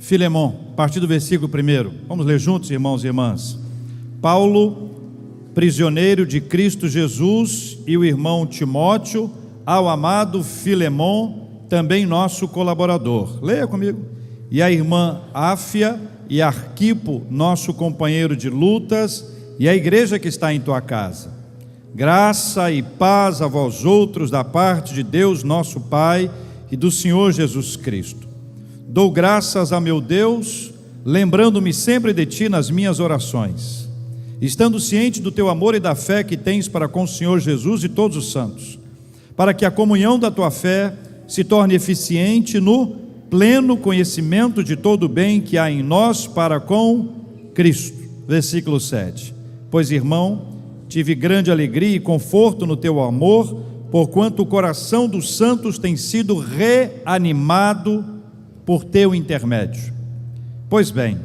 Filemon, a partir do versículo 1. Vamos ler juntos, irmãos e irmãs. Paulo, prisioneiro de Cristo Jesus, e o irmão Timóteo, ao amado Filemon, também nosso colaborador. Leia comigo. E a irmã Áfia e Arquipo, nosso companheiro de lutas, e a igreja que está em tua casa. Graça e paz a vós outros da parte de Deus nosso Pai e do Senhor Jesus Cristo. Dou graças a meu Deus, lembrando-me sempre de ti nas minhas orações, estando ciente do teu amor e da fé que tens para com o Senhor Jesus e todos os santos, para que a comunhão da tua fé se torne eficiente no pleno conhecimento de todo o bem que há em nós para com Cristo. Versículo 7. Pois, irmão, tive grande alegria e conforto no teu amor, porquanto o coração dos santos tem sido reanimado por teu intermédio. Pois bem,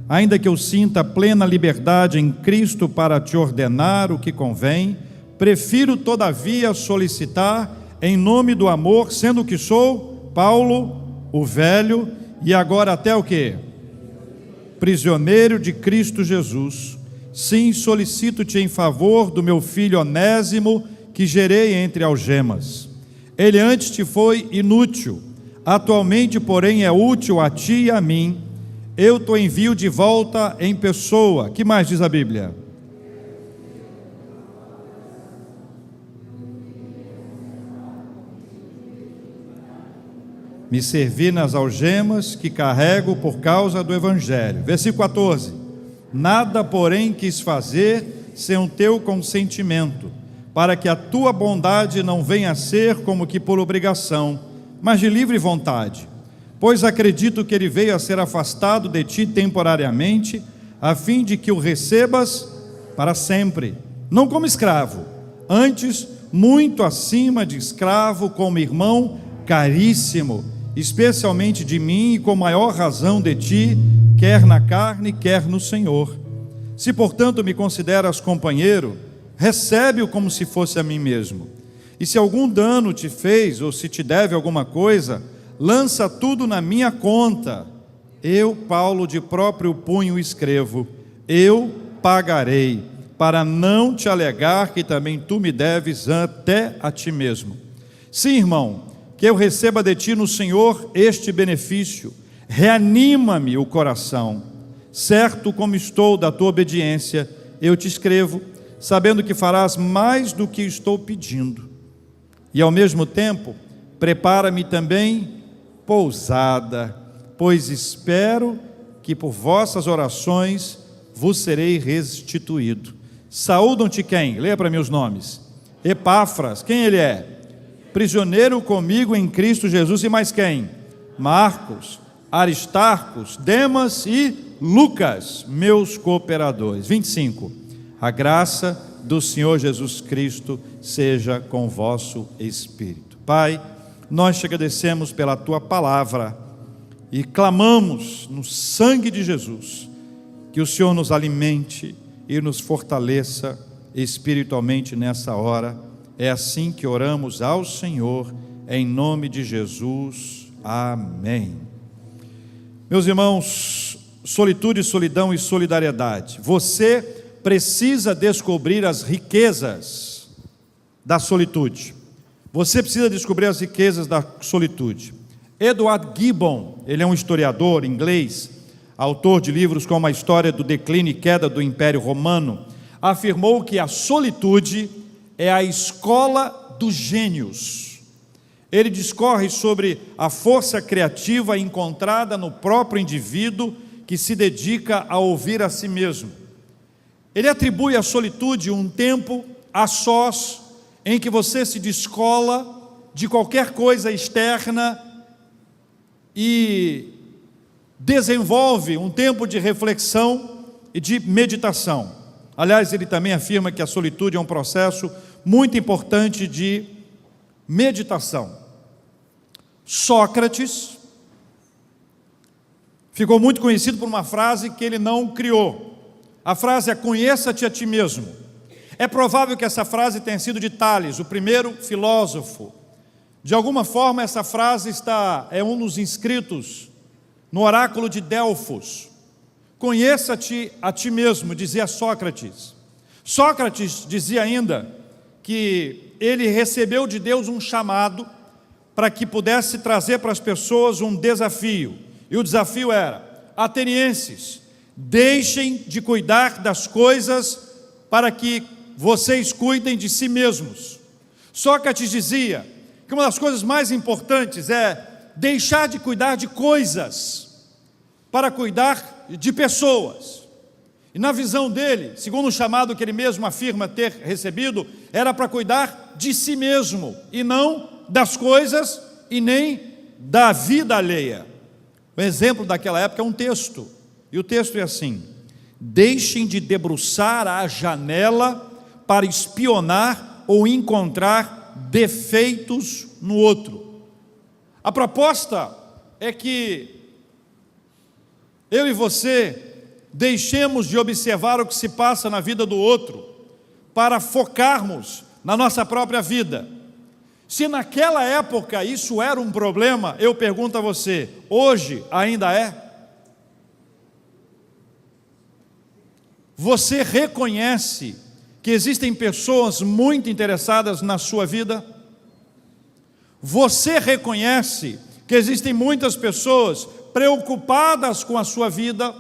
ainda que eu sinta plena liberdade em Cristo para te ordenar o que convém, prefiro todavia solicitar em nome do amor, sendo que sou Paulo, o velho, e agora até o quê? Prisioneiro de Cristo Jesus. Sim, solicito-te em favor do meu filho Onésimo, que gerei entre algemas. Ele antes te foi inútil, atualmente, porém, é útil a ti e a mim. Eu te envio de volta em pessoa. Que mais diz a Bíblia? Me servi nas algemas que carrego por causa do Evangelho. Versículo 14. Nada, porém, quis fazer sem o teu consentimento, para que a tua bondade não venha a ser como que por obrigação, mas de livre vontade. Pois acredito que ele veio a ser afastado de ti temporariamente, a fim de que o recebas para sempre, não como escravo, antes muito acima de escravo, como irmão caríssimo, especialmente de mim e com maior razão de ti, quer na carne, quer no Senhor. Se, portanto, me consideras companheiro, recebe-o como se fosse a mim mesmo. E se algum dano te fez, ou se te deve alguma coisa, lança tudo na minha conta. Eu, Paulo, de próprio punho escrevo, eu pagarei, para não te alegar que também tu me deves até a ti mesmo. Sim, irmão, que eu receba de ti no Senhor este benefício, reanima-me o coração. Certo como estou da tua obediência, eu te escrevo, sabendo que farás mais do que estou pedindo. E ao mesmo tempo, prepara-me também pousada, pois espero que por vossas orações vos serei restituído. Saúdam-te quem? Leia para mim os nomes. Epáfras, quem ele é? Prisioneiro comigo em Cristo Jesus. E mais quem? Marcos, Aristarcos, Demas e Lucas, meus cooperadores. 25. A graça do Senhor Jesus Cristo seja com vosso espírito. Pai, nós te agradecemos pela tua palavra e clamamos no sangue de Jesus que o Senhor nos alimente e nos fortaleça espiritualmente nessa hora. É assim que oramos ao Senhor, em nome de Jesus. Amém. Meus irmãos, solitude, solidão e solidariedade. Você precisa descobrir as riquezas da solitude. Você precisa descobrir as riquezas da solitude. Edward Gibbon, ele é um historiador inglês, autor de livros como A História do Declínio e Queda do Império Romano, afirmou que a solitude é a escola dos gênios. Ele discorre sobre a força criativa encontrada no próprio indivíduo que se dedica a ouvir a si mesmo. Ele atribui à solitude um tempo a sós, em que você se descola de qualquer coisa externa e desenvolve um tempo de reflexão e de meditação. Aliás, ele também afirma que a solitude é um processo muito importante de meditação. Sócrates ficou muito conhecido por uma frase que ele não criou. A frase é: conheça-te a ti mesmo. É provável que essa frase tenha sido de Tales, o primeiro filósofo. De alguma forma, essa frase é um dos inscritos no oráculo de Delfos. Conheça-te a ti mesmo, dizia Sócrates. Sócrates dizia ainda que ele recebeu de Deus um chamado para que pudesse trazer para as pessoas um desafio. E o desafio era: atenienses, deixem de cuidar das coisas para que vocês cuidem de si mesmos. Sócrates dizia que uma das coisas mais importantes é deixar de cuidar de coisas para cuidar de pessoas. E na visão dele, segundo o chamado que ele mesmo afirma ter recebido, era para cuidar de si mesmo e não das coisas e nem da vida alheia. O exemplo daquela época é um texto, e o texto é assim: deixem de debruçar à janela para espionar ou encontrar defeitos no outro. A proposta é que eu e você deixemos de observar o que se passa na vida do outro para focarmos na nossa própria vida. Se naquela época isso era um problema, eu pergunto a você, hoje ainda é? Você reconhece que existem pessoas muito interessadas na sua vida? Você reconhece que existem muitas pessoas preocupadas com a sua vida,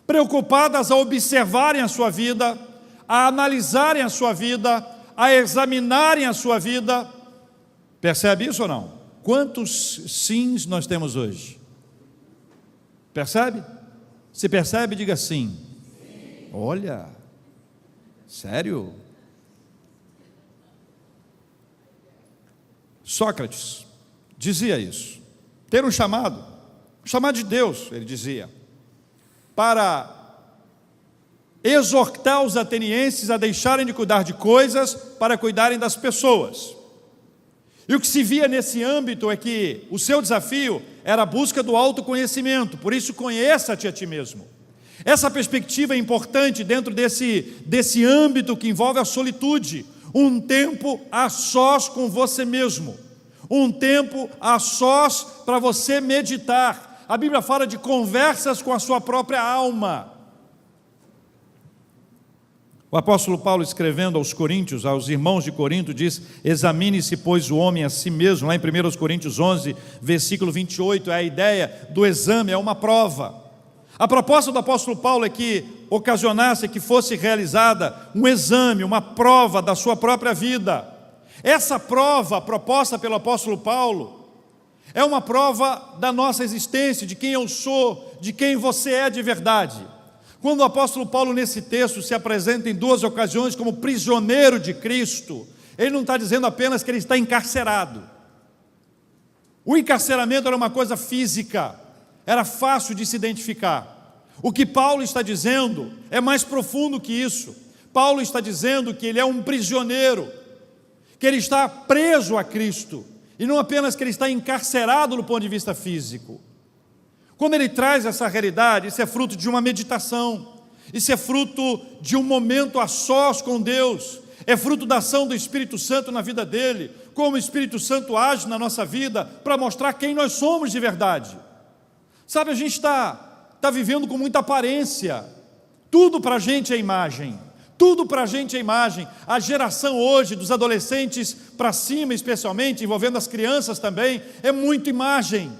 preocupadas a observarem a sua vida, a analisarem a sua vida, a examinarem a sua vida? Percebe isso ou não? Quantos sims nós temos hoje? Percebe? Se percebe, diga sim. Olha, sério? Sócrates dizia isso. Ter um chamado de Deus, ele dizia, para exortar os atenienses a deixarem de cuidar de coisas para cuidarem das pessoas. E o que se via nesse âmbito é que o seu desafio era a busca do autoconhecimento, por isso conheça-te a ti mesmo. Essa perspectiva é importante dentro desse âmbito que envolve a solitude, um tempo a sós com você mesmo, um tempo a sós para você meditar. A Bíblia fala de conversas com a sua própria alma. O apóstolo Paulo, escrevendo aos Coríntios, aos irmãos de Corinto, diz: examine-se, pois, o homem a si mesmo. Lá em 1 Coríntios 11, versículo 28, é a ideia do exame, é uma prova. A proposta do apóstolo Paulo é que ocasionasse, que fosse realizada um exame, uma prova da sua própria vida. Essa prova proposta pelo apóstolo Paulo é uma prova da nossa existência, de quem eu sou, de quem você é de verdade. Quando o apóstolo Paulo nesse texto se apresenta em duas ocasiões como prisioneiro de Cristo, ele não está dizendo apenas que ele está encarcerado. O encarceramento era uma coisa física, era fácil de se identificar. O que Paulo está dizendo é mais profundo que isso. Paulo está dizendo que ele é um prisioneiro, que ele está preso a Cristo, e não apenas que ele está encarcerado do ponto de vista físico. Quando ele traz essa realidade, isso é fruto de uma meditação, isso é fruto de um momento a sós com Deus, é fruto da ação do Espírito Santo na vida dele, como o Espírito Santo age na nossa vida para mostrar quem nós somos de verdade. Sabe, a gente está vivendo com muita aparência, tudo para a gente é imagem, tudo para a gente é imagem. A geração hoje, dos adolescentes para cima especialmente, envolvendo as crianças também, é muito imagem,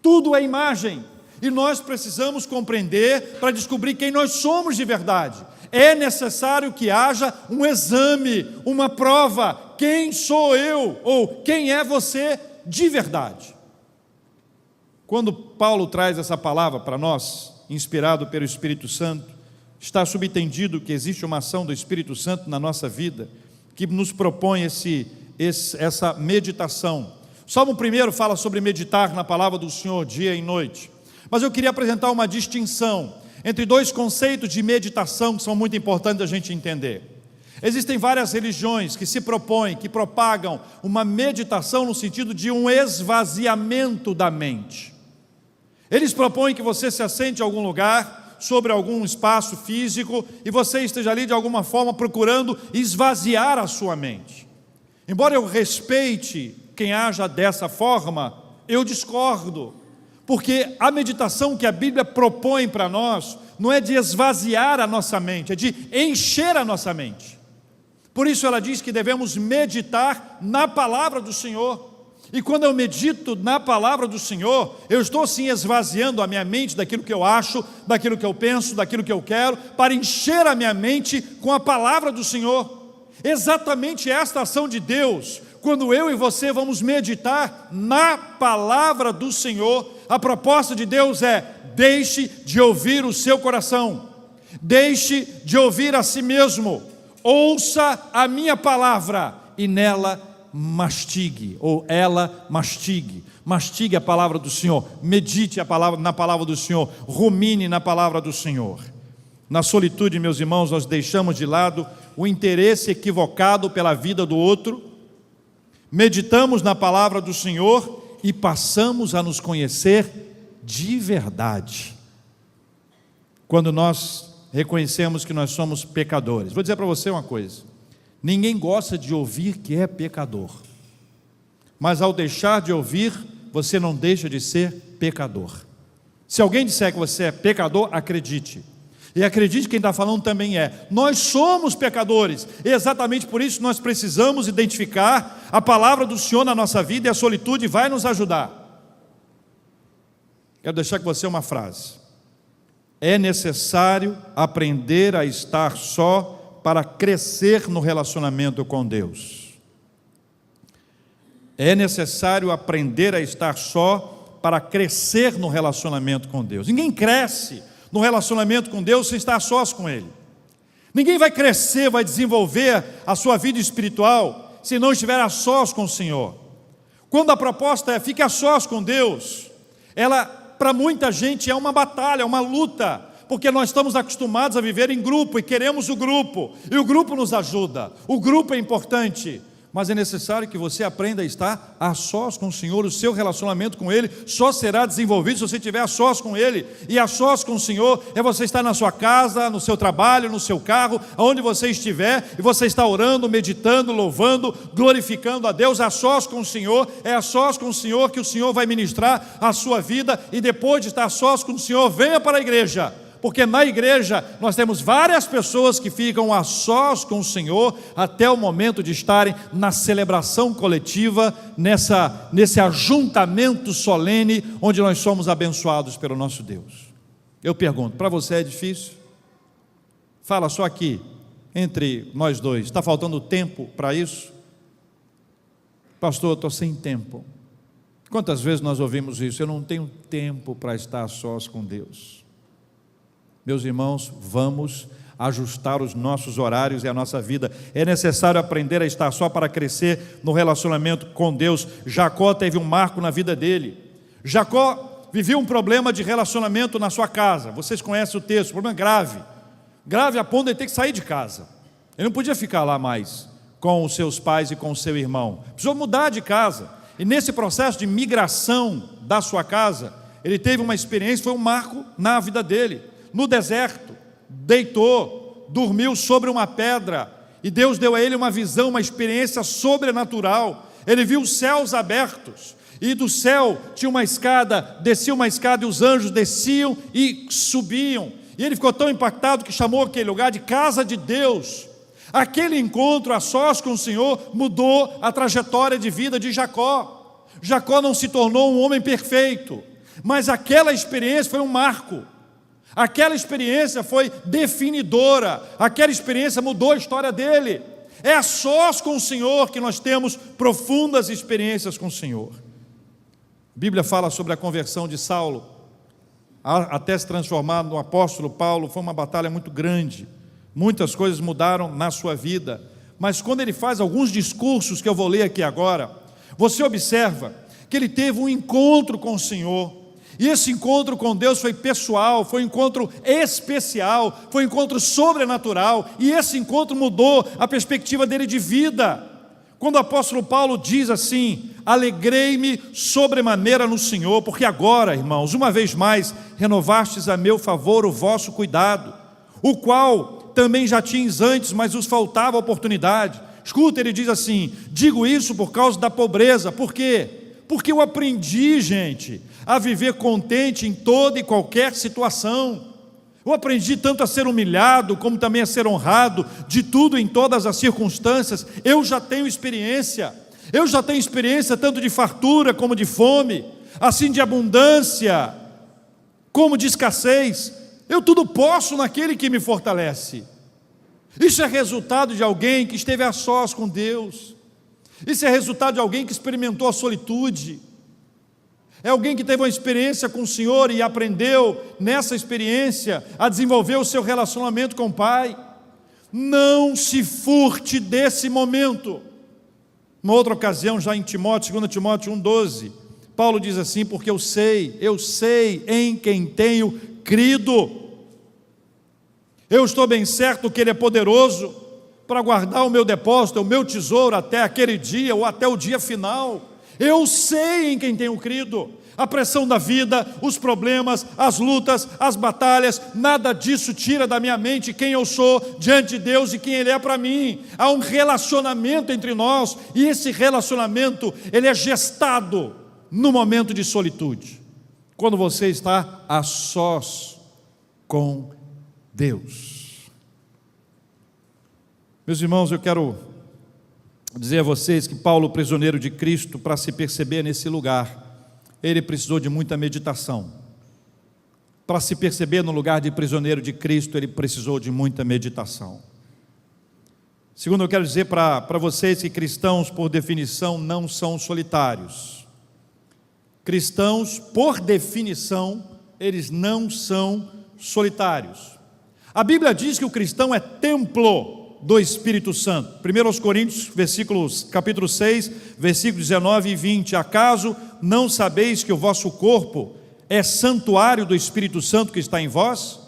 tudo é imagem, e nós precisamos compreender para descobrir quem nós somos de verdade. É necessário que haja um exame, uma prova, quem sou eu, ou quem é você de verdade. Quando Paulo traz essa palavra para nós, inspirado pelo Espírito Santo, está subentendido que existe uma ação do Espírito Santo na nossa vida, que nos propõe essa meditação. O Salmo 1 fala sobre meditar na palavra do Senhor dia e noite, mas eu queria apresentar uma distinção entre dois conceitos de meditação que são muito importantes a gente entender. Existem várias religiões que se propõem, que propagam uma meditação no sentido de um esvaziamento da mente. Eles propõem que você se assente em algum lugar, sobre algum espaço físico, e você esteja ali de alguma forma procurando esvaziar a sua mente. Embora eu respeite quem haja dessa forma, eu discordo, Porque a meditação que a Bíblia propõe para nós não é de esvaziar a nossa mente, é de encher a nossa mente. Por isso ela diz que devemos meditar na palavra do Senhor. E quando eu medito na palavra do Senhor, eu estou sim esvaziando a minha mente daquilo que eu acho, daquilo que eu penso, daquilo que eu quero, para encher a minha mente com a palavra do Senhor. Exatamente esta ação de Deus, quando eu e você vamos meditar na palavra do Senhor, a proposta de Deus é: deixe de ouvir o seu coração, deixe de ouvir a si mesmo, ouça a minha palavra e nela mastigue, ou ela mastigue. Mastigue a palavra do Senhor, medite na palavra do Senhor, rumine na palavra do Senhor. Na solitude, meus irmãos, nós deixamos de lado o interesse equivocado pela vida do outro, meditamos na palavra do Senhor e passamos a nos conhecer de verdade. Quando nós reconhecemos que nós somos pecadores. Vou dizer para você uma coisa: ninguém gosta de ouvir que é pecador, mas ao deixar de ouvir, você não deixa de ser pecador. Se alguém disser que você é pecador, acredite. E acredite, quem está falando também é. Nós somos pecadores, e exatamente por isso nós precisamos identificar a palavra do Senhor na nossa vida, e a solitude vai nos ajudar. Quero deixar com você uma frase: é necessário aprender a estar só para crescer no relacionamento com Deus. É necessário aprender a estar só para crescer no relacionamento com Deus. Ninguém cresce no relacionamento com Deus sem estar a sós com Ele. Ninguém vai crescer, vai desenvolver a sua vida espiritual se não estiver a sós com o Senhor. Quando a proposta é fique a sós com Deus, ela para muita gente é uma batalha, uma luta, porque nós estamos acostumados a viver em grupo e queremos o grupo, e o grupo nos ajuda, o grupo é importante, mas é necessário que você aprenda a estar a sós com o Senhor. O seu relacionamento com Ele só será desenvolvido se você estiver a sós com Ele, e a sós com o Senhor é você estar na sua casa, no seu trabalho, no seu carro, aonde você estiver, e você está orando, meditando, louvando, glorificando a Deus. A sós com o Senhor, é a sós com o Senhor que o Senhor vai ministrar a sua vida, e depois de estar a sós com o Senhor, venha para a igreja. Porque na igreja nós temos várias pessoas que ficam a sós com o Senhor até o momento de estarem na celebração coletiva, nesse ajuntamento solene, onde nós somos abençoados pelo nosso Deus. Eu pergunto, para você é difícil? Fala só aqui, entre nós dois, está faltando tempo para isso? Pastor, eu estou sem tempo. Quantas vezes nós ouvimos isso? Eu não tenho tempo para estar a sós com Deus. Meus irmãos, vamos ajustar os nossos horários e a nossa vida. É necessário aprender a estar só para crescer no relacionamento com Deus. Jacó teve um marco na vida dele. Jacó vivia um problema de relacionamento na sua casa. Vocês conhecem o texto, problema grave. Grave a ponto de ele ter que sair de casa. Ele não podia ficar lá mais com os seus pais e com o seu irmão. Precisou mudar de casa. E nesse processo de migração da sua casa, ele teve uma experiência, foi um marco na vida dele. No deserto, deitou, dormiu sobre uma pedra, e Deus deu a ele uma visão, uma experiência sobrenatural. Ele viu os céus abertos, e do céu tinha uma escada, descia uma escada, e os anjos desciam e subiam, e ele ficou tão impactado que chamou aquele lugar de casa de Deus. Aquele encontro a sós com o Senhor mudou a trajetória de vida de Jacó. Jacó não se tornou um homem perfeito, mas aquela experiência foi um marco. Aquela experiência foi definidora, aquela experiência mudou a história dele. É a sós com o Senhor que nós temos profundas experiências com o Senhor. A Bíblia fala sobre a conversão de Saulo, até se transformar no apóstolo Paulo. Foi uma batalha muito grande, muitas coisas mudaram na sua vida, mas quando ele faz alguns discursos que eu vou ler aqui agora, você observa que ele teve um encontro com o Senhor. E esse encontro com Deus foi pessoal, foi um encontro especial, foi um encontro sobrenatural, e esse encontro mudou a perspectiva dele de vida. Quando o apóstolo Paulo diz assim: alegrei-me sobremaneira no Senhor, porque agora, irmãos, uma vez mais renovastes a meu favor o vosso cuidado, o qual também já tinhas antes, mas vos faltava oportunidade. Escuta, ele diz assim: digo isso por causa da pobreza. Por quê? Porque eu aprendi, gente, a viver contente em toda e qualquer situação. Eu aprendi tanto a ser humilhado, como também a ser honrado, de tudo em todas as circunstâncias. Eu já tenho experiência tanto de fartura como de fome, assim de abundância como de escassez. Eu tudo posso naquele que me fortalece. Isso é resultado de alguém que esteve a sós com Deus. Isso é resultado de alguém que experimentou a solitude. É alguém que teve uma experiência com o Senhor e aprendeu nessa experiência a desenvolver o seu relacionamento com o Pai. Não se furte desse momento. Uma outra ocasião, já em Timóteo, 2 Timóteo 1,12, Paulo diz assim: porque eu sei em quem tenho crido. Eu estou bem certo que Ele é poderoso para guardar o meu depósito, o meu tesouro até aquele dia ou até o dia final. Eu sei em quem tenho crido. A pressão da vida, os problemas, as lutas, as batalhas, nada disso tira da minha mente quem eu sou diante de Deus e quem Ele é para mim. Há um relacionamento entre nós, e esse relacionamento, ele é gestado no momento de solitude, quando você está a sós com Deus. Meus irmãos, eu quero dizer a vocês que Paulo, prisioneiro de Cristo, para se perceber nesse lugar, ele precisou de muita meditação. Para se perceber no lugar de prisioneiro de Cristo, ele precisou de muita meditação. Segundo, eu quero dizer para vocês que cristãos, por definição, não são solitários. Cristãos, por definição, eles não são solitários. A Bíblia diz que o cristão é templo do Espírito Santo. 1 Coríntios, capítulo 6, versículos 19 e 20. Acaso não sabeis que o vosso corpo é santuário do Espírito Santo que está em vós?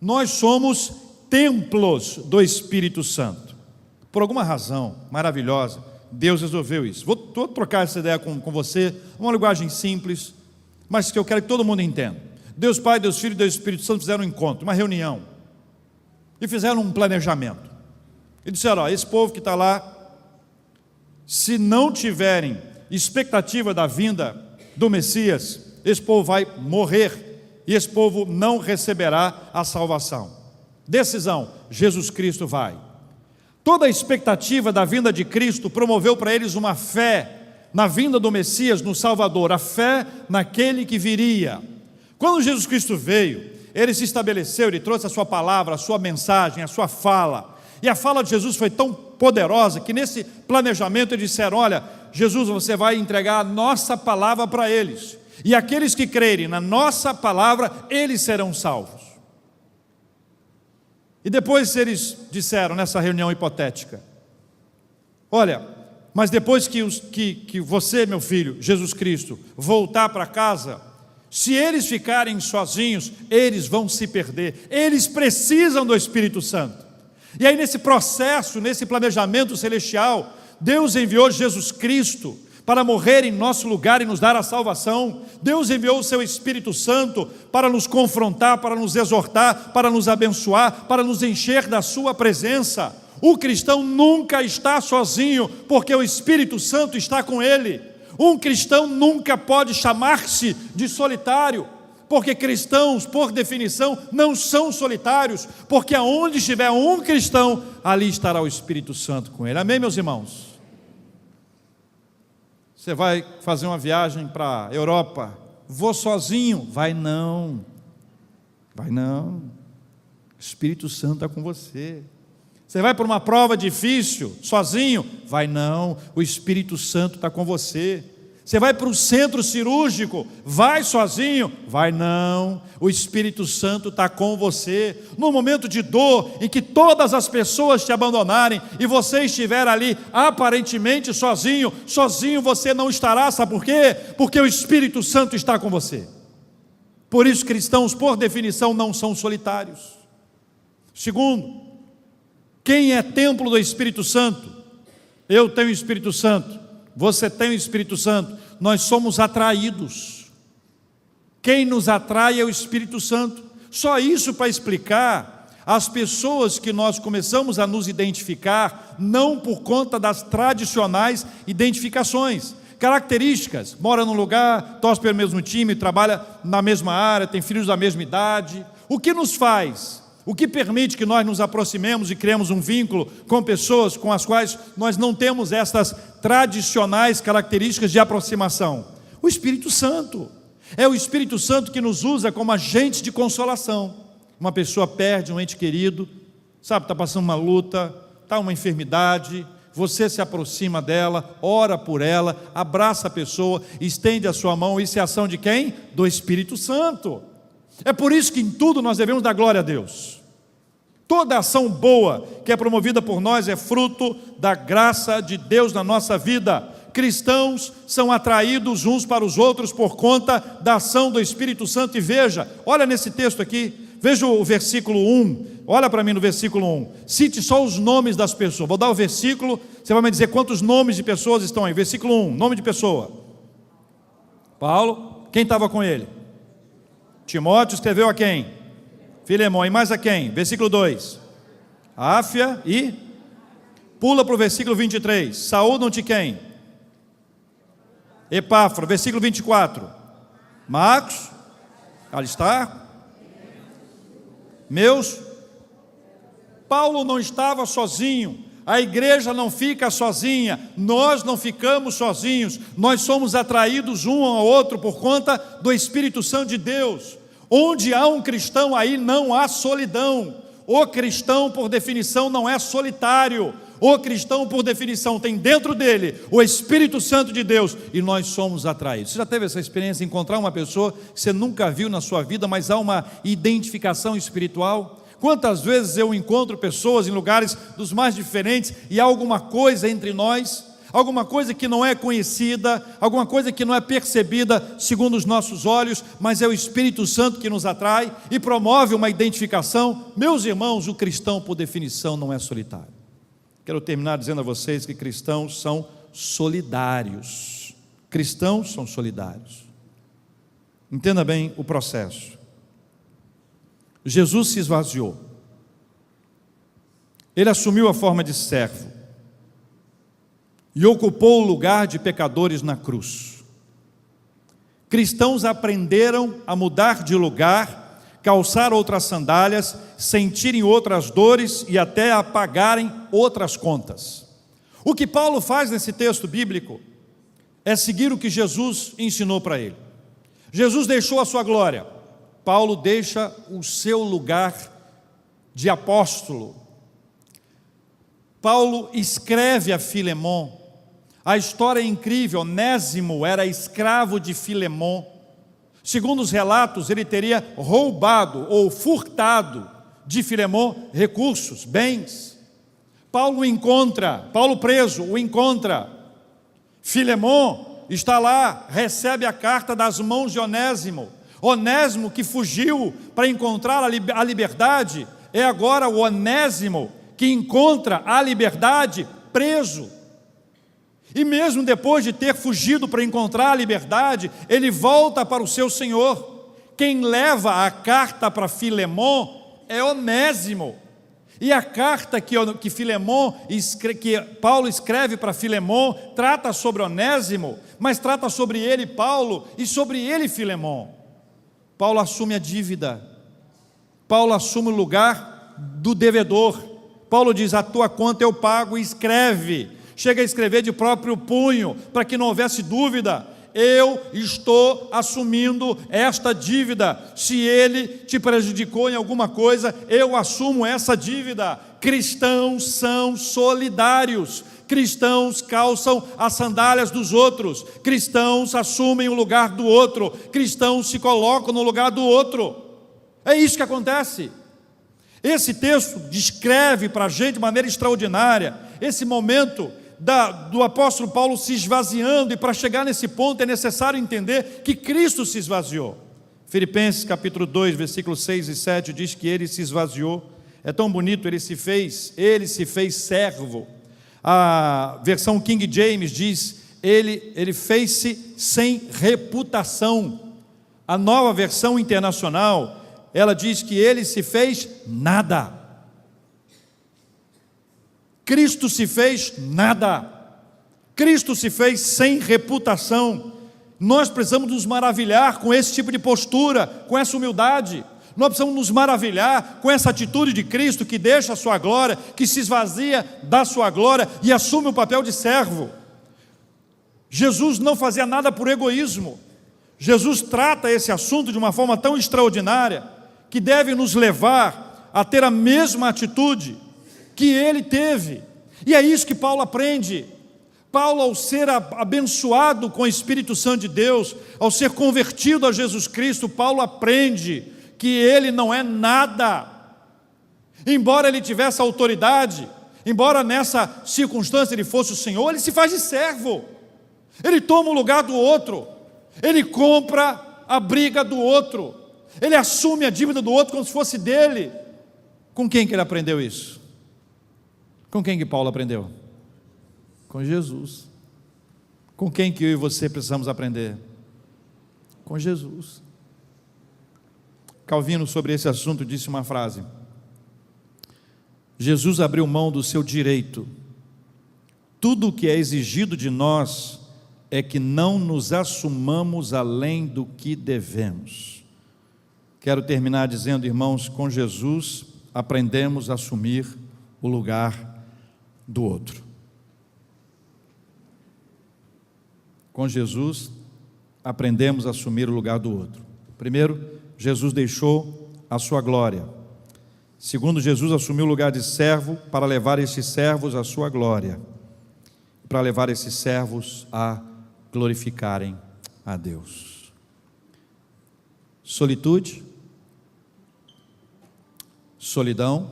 Nós somos templos do Espírito Santo. Por alguma razão maravilhosa, Deus resolveu isso. Vou trocar essa ideia com você, uma linguagem simples, mas que eu quero que todo mundo entenda. Deus Pai, Deus Filho e Deus Espírito Santo fizeram um encontro, uma reunião, e fizeram um planejamento. E disseram: esse povo que está lá, se não tiverem expectativa da vinda do Messias, esse povo vai morrer, e esse povo não receberá a salvação. Decisão: Jesus Cristo vai. Toda a expectativa da vinda de Cristo promoveu para eles uma fé na vinda do Messias, no Salvador, a fé naquele que viria. Quando Jesus Cristo veio, Ele se estabeleceu, Ele trouxe a sua palavra, a sua mensagem, a sua fala. E a fala de Jesus foi tão poderosa que nesse planejamento eles disseram: olha, Jesus, você vai entregar a nossa palavra para eles, e aqueles que crerem na nossa palavra, eles serão salvos. E depois eles disseram nessa reunião hipotética: olha, mas depois que você, meu filho, Jesus Cristo, voltar para casa, se eles ficarem sozinhos, eles vão se perder, eles precisam do Espírito Santo. E aí nesse processo, nesse planejamento celestial, Deus enviou Jesus Cristo para morrer em nosso lugar e nos dar a salvação. Deus enviou o seu Espírito Santo para nos confrontar, para nos exortar, para nos abençoar, para nos encher da sua presença. O cristão nunca está sozinho, porque o Espírito Santo está com ele. Um cristão nunca pode chamar-se de solitário, porque cristãos, por definição, não são solitários, porque aonde estiver um cristão, ali estará o Espírito Santo com ele. Amém, meus irmãos? Você vai fazer uma viagem para a Europa, vou sozinho? Vai não, o Espírito Santo está com você. Você vai para uma prova difícil, sozinho? Vai não, o Espírito Santo está com você. Você vai para o centro cirúrgico, vai sozinho? Vai não, o Espírito Santo está com você. No momento de dor, em que todas as pessoas te abandonarem, e você estiver ali aparentemente sozinho você não estará, sabe por quê? Porque o Espírito Santo está com você. Por isso cristãos, por definição, não são solitários. Segundo, quem é templo do Espírito Santo? Eu tenho o Espírito Santo, você tem o Espírito Santo, nós somos atraídos. Quem nos atrai é o Espírito Santo. Só isso para explicar as pessoas que nós começamos a nos identificar, não por conta das tradicionais identificações. características, mora num lugar, torce pelo mesmo time, trabalha na mesma área, tem filhos da mesma idade. O que nos faz? O que permite que nós nos aproximemos e criemos um vínculo com pessoas com as quais nós não temos essas tradicionais características de aproximação? O Espírito Santo. É o Espírito Santo que nos usa como agente de consolação. Uma pessoa perde um ente querido, sabe, está passando uma luta, está uma enfermidade, você se aproxima dela, ora por ela, abraça a pessoa, estende a sua mão. Isso é ação de quem? Do Espírito Santo. É por isso que em tudo nós devemos dar glória a Deus. Toda ação boa que é promovida por nós é fruto da graça de Deus na nossa vida. Cristãos são atraídos uns para os outros por conta da ação do Espírito Santo. E veja, olha nesse texto aqui, veja o versículo 1, olha para mim no versículo 1, cite só os nomes das pessoas. Vou dar o versículo, você vai me dizer quantos nomes de pessoas estão aí. Versículo 1, nome de pessoa: Paulo. Quem estava com ele? Timóteo. Escreveu a quem? Filemão. E mais a quem? Versículo 2, Áfia. E pula para o versículo 23, saúdam-te quem? Epáfra. Versículo 24, Marcos, Aristarco, meus. Paulo não estava sozinho, a igreja não fica sozinha, nós não ficamos sozinhos, nós somos atraídos um ao outro por conta do Espírito Santo de Deus. Onde há um cristão, aí não há solidão. O cristão, por definição, não é solitário. O cristão, por definição, tem dentro dele o Espírito Santo de Deus, e nós somos atraídos. Você já teve essa experiência de encontrar uma pessoa que você nunca viu na sua vida, mas há uma identificação espiritual? Quantas vezes eu encontro pessoas em lugares dos mais diferentes e há alguma coisa entre nós, alguma coisa que não é conhecida, alguma coisa que não é percebida segundo os nossos olhos, mas é o Espírito Santo que nos atrai e promove uma identificação. Meus irmãos, o cristão, por definição, não é solitário. Quero terminar dizendo a vocês que cristãos são solidários. Cristãos são solidários. Entenda bem o processo. Jesus se esvaziou. Ele assumiu a forma de servo e ocupou o lugar de pecadores na cruz. Cristãos aprenderam a mudar de lugar, calçar outras sandálias, sentirem outras dores e até apagarem outras contas. O que Paulo faz nesse texto bíblico é seguir o que Jesus ensinou para ele. Jesus deixou a sua glória, Paulo deixa o seu lugar de apóstolo. Paulo escreve a Filemão. A história é incrível. Onésimo era escravo de Filemão. Segundo os relatos, ele teria roubado ou furtado de Filemão recursos, bens. Paulo preso, o encontra. Filemão está lá, recebe a carta das mãos de Onésimo. Onésimo, que fugiu para encontrar a liberdade, é agora o Onésimo que encontra a liberdade preso. E mesmo depois de ter fugido para encontrar a liberdade, ele volta para o seu Senhor. Quem leva a carta para Filemão é Onésimo. E a carta que Paulo escreve para Filemão trata sobre Onésimo, mas trata sobre ele, Paulo, e sobre ele, Filemão. Paulo assume a dívida. Paulo assume o lugar do devedor. Paulo diz: a tua conta eu pago, e escreve. Chega a escrever de próprio punho, para que não houvesse dúvida: eu estou assumindo esta dívida. Se ele te prejudicou em alguma coisa, eu assumo essa dívida. Cristãos são solidários. Cristãos calçam as sandálias dos outros. Cristãos assumem o lugar do outro. Cristãos se colocam no lugar do outro. É isso que acontece. Esse texto descreve para a gente de maneira extraordinária esse momento do apóstolo Paulo se esvaziando, e para chegar nesse ponto é necessário entender que Cristo se esvaziou. Filipenses capítulo 2, versículos 6 e 7 diz que ele se esvaziou. É tão bonito, ele se fez servo. A versão King James diz, ele fez-se sem reputação. A nova versão internacional, ela diz que ele se fez nada. Cristo se fez nada. Cristo se fez sem reputação. Nós precisamos nos maravilhar com esse tipo de postura, com essa humildade. Nós precisamos nos maravilhar com essa atitude de Cristo, que deixa a sua glória, que se esvazia da sua glória e assume o papel de servo. Jesus não fazia nada por egoísmo. Jesus trata esse assunto de uma forma tão extraordinária, que deve nos levar a ter a mesma atitude que ele teve. E é isso que Paulo aprende. Paulo, ao ser abençoado com o Espírito Santo de Deus, ao ser convertido a Jesus Cristo, Paulo aprende que ele não é nada. Embora ele tivesse autoridade, embora nessa circunstância ele fosse o Senhor, ele se faz de servo. Ele toma o lugar do outro, ele compra a briga do outro, ele assume a dívida do outro como se fosse dele. Com quem que ele aprendeu isso? Com quem que Paulo aprendeu? Com Jesus. Com quem que eu e você precisamos aprender? Com Jesus. Calvino, sobre esse assunto, disse uma frase: Jesus abriu mão do seu direito. Tudo o que é exigido de nós é que não nos assumamos além do que devemos. Quero terminar dizendo, irmãos, com Jesus aprendemos a assumir o lugar do outro. Com Jesus aprendemos a assumir o lugar do outro. Primeiro, Jesus deixou a sua glória. Segundo, Jesus assumiu o lugar de servo para levar esses servos à sua glória, para levar esses servos a glorificarem a Deus. Solitude, solidão,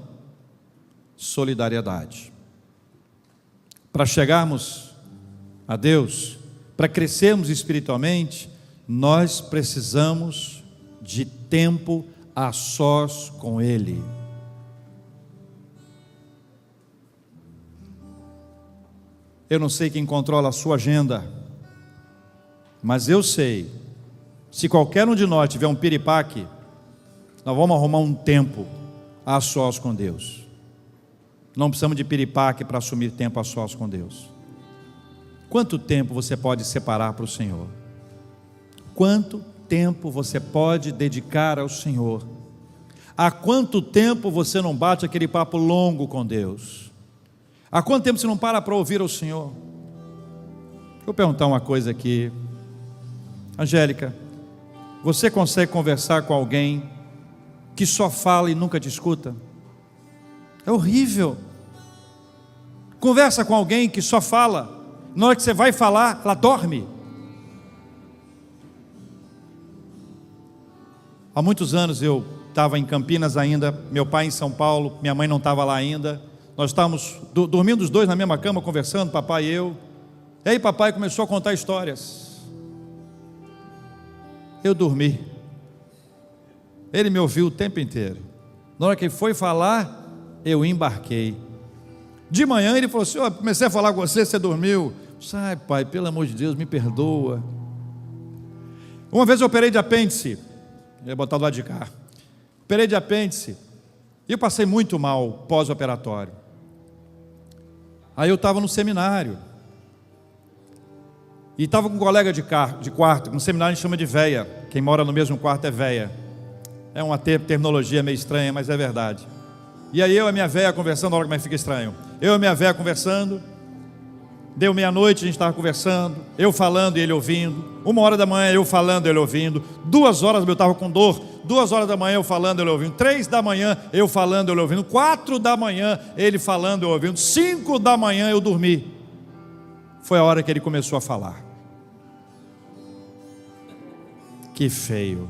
solidariedade. Para chegarmos a Deus, para crescermos espiritualmente, nós precisamos de tempo a sós com Ele. Eu não sei quem controla a sua agenda, mas eu sei, se qualquer um de nós tiver um piripaque, nós vamos arrumar um tempo a sós com Deus. Não precisamos de piripaque para assumir tempo a sós com Deus. Quanto tempo você pode separar para o Senhor? Quanto tempo você pode dedicar ao Senhor? Há quanto tempo você não bate aquele papo longo com Deus? Há quanto tempo você não para ouvir ao Senhor? Vou perguntar uma coisa aqui. Angélica, você consegue conversar com alguém que só fala e nunca te escuta? É horrível. Conversa com alguém que só fala, na hora que você vai falar, ela dorme. Há muitos anos eu estava em Campinas ainda, meu pai em São Paulo, minha mãe não estava lá ainda. Nós estávamos dormindo os dois na mesma cama, conversando, papai e eu. E aí papai começou a contar histórias. Eu dormi. Ele me ouviu o tempo inteiro. Na hora que ele foi falar, eu embarquei. De manhã ele falou assim: eu comecei a falar com você, você dormiu. Sai, pai, pelo amor de Deus, me perdoa. Uma vez eu operei de apêndice. Eu ia botar do lado de cá. Operei de apêndice. E eu passei muito mal pós-operatório. Aí eu estava no seminário. E estava com um colega de quarto. No seminário a gente chama de véia. Quem mora no mesmo quarto é véia. É uma terminologia meio estranha, mas é verdade. E aí eu e a minha véia conversando, olha como é que fica estranho. Eu e a minha véia conversando. Deu meia-noite, a gente estava conversando, eu falando e ele ouvindo. 1h da manhã eu falando e ele ouvindo. 2 horas eu estava com dor. 2 horas da manhã eu falando e ele ouvindo. 3 da manhã eu falando e ele ouvindo. 4 da manhã ele falando e eu ouvindo. 5 da manhã eu dormi. Foi a hora que ele começou a falar. Que feio.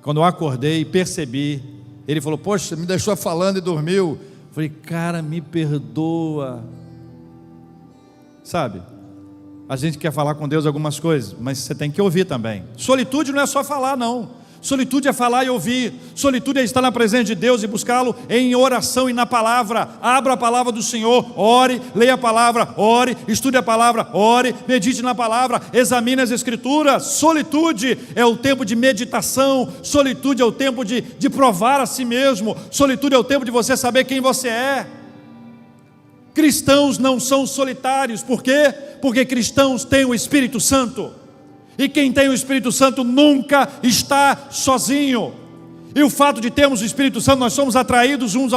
Quando eu acordei e percebi, ele falou: poxa, me deixou falando e dormiu. Eu falei: cara, me perdoa. Sabe, a gente quer falar com Deus algumas coisas, mas você tem que ouvir também. Solitude não é só falar, não. Solitude é falar e ouvir. Solitude é estar na presença de Deus e buscá-lo em oração e na palavra. Abra a palavra do Senhor, ore, leia a palavra, ore, estude a palavra, ore, medite na palavra, examine as escrituras. Solitude é o tempo de meditação. Solitude é o tempo de provar a si mesmo. Solitude é o tempo de você saber quem você é. Cristãos não são solitários. Por quê? Porque cristãos têm o Espírito Santo. E quem tem o Espírito Santo nunca está sozinho. E o fato de termos o Espírito Santo, nós somos atraídos um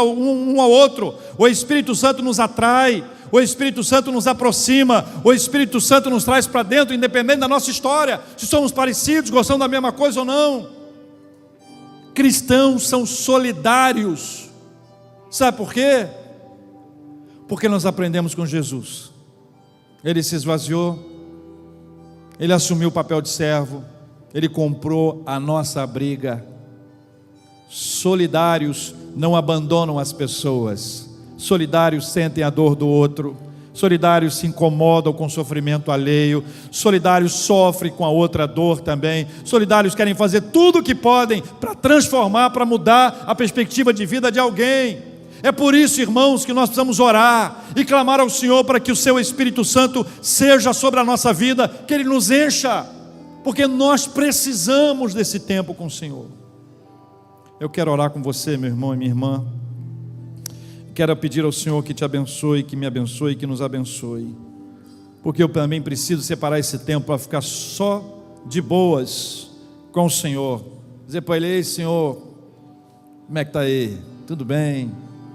ao outro. O Espírito Santo nos atrai, o Espírito Santo nos aproxima, o Espírito Santo nos traz para dentro, independente da nossa história, se somos parecidos, gostamos da mesma coisa ou não. Cristãos são solidários. Sabe por quê? Porque nós aprendemos com Jesus. Ele se esvaziou, Ele assumiu o papel de servo, Ele comprou a nossa briga. Solidários não abandonam as pessoas, solidários sentem a dor do outro, solidários se incomodam com o sofrimento alheio, solidários sofrem com a outra dor também, solidários querem fazer tudo o que podem para transformar, para mudar a perspectiva de vida de alguém. É por isso, irmãos, que nós precisamos orar e clamar ao Senhor para que o seu Espírito Santo seja sobre a nossa vida, que Ele nos encha, porque nós precisamos desse tempo com o Senhor. Eu quero orar com você, meu irmão e minha irmã. Quero pedir ao Senhor que te abençoe, que me abençoe, que nos abençoe, porque eu também preciso separar esse tempo para ficar só de boas com o Senhor. Dizer para Ele: ei, Senhor, como é que está aí? Tudo bem?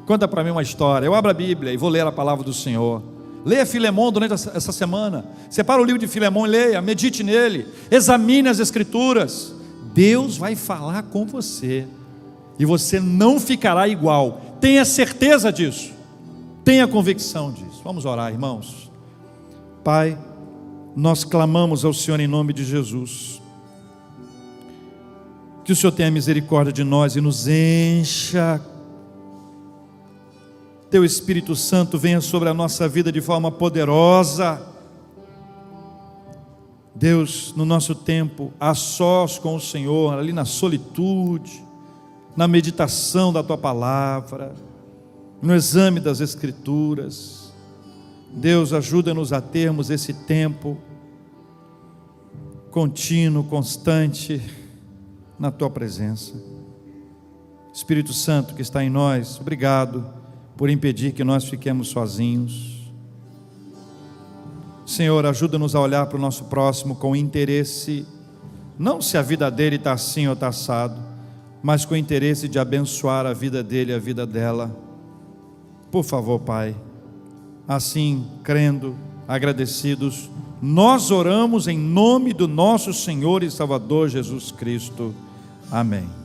Conta para mim uma história. Eu abro a Bíblia e vou ler a palavra do Senhor. Leia Filemão durante essa semana. Separa o livro de Filemão e leia, medite nele, examine as Escrituras. Deus vai falar com você e você não ficará igual. Tenha certeza disso, tenha convicção disso. Vamos orar, irmãos. Pai, nós clamamos ao Senhor em nome de Jesus, que o Senhor tenha misericórdia de nós e nos encha. Teu Espírito Santo venha sobre a nossa vida de forma poderosa. Deus, no nosso tempo a sós com o Senhor, ali na solitude, na meditação da Tua Palavra, no exame das Escrituras, Deus, ajuda-nos a termos esse tempo contínuo, constante na Tua presença. Espírito Santo que está em nós, obrigado por impedir que nós fiquemos sozinhos. Senhor, ajuda-nos a olhar para o nosso próximo com interesse, não se a vida dele está assim ou está assado, mas com interesse de abençoar a vida dele e a vida dela. Por favor, Pai, assim, crendo, agradecidos, nós oramos em nome do nosso Senhor e Salvador Jesus Cristo. Amém.